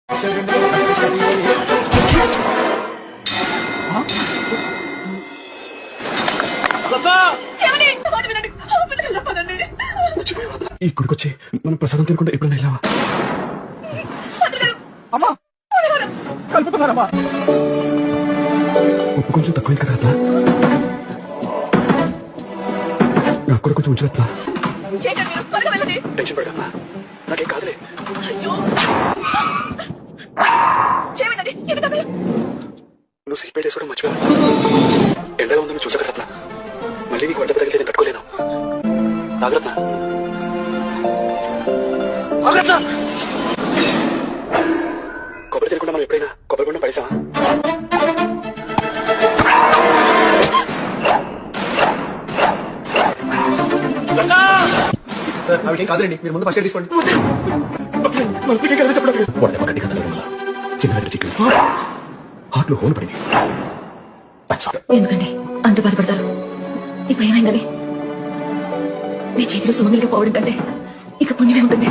ఈ గుడికొచ్చి మనం ప్రసాదం తినకుండా ఎప్పుడైనా వెళ్ళావా? అమ్మా కలుపుతున్నారమ్మా. ఉప్పు కొంచెం తక్కువైంది కదా అట్లా. నాకు కూడా కొంచెం ఉంచినట్లా. టెన్షన్ పడమ్మా, నాకేం కాదులే. నువ్వు సీట్ బెల్ట్ వేసుకోవడం మర్చిపోయా. ఎండగా ఉందని చూసా కదా రత్న. మళ్ళీ నీకు వంట తగిలితే నేను తట్టుకోలేను. నాగరత్న కొబ్బరి తినకుండా మనం ఎప్పుడైనా కొబ్బరి బొండం పడేసావా? అవి కాదండి, మీరు ముందు పక్కన తీసుకోండి. చిన్న చికెన్ హార్ట్ లో హోల్ పడింది. ఎందుకండి అంత బాధపడతారు? ఇప్పుడు ఏమైందని? మీ చేతిలో సుమంగలిగా పోవడం కంటే ఇక పుణ్యమే ఉంటుంది.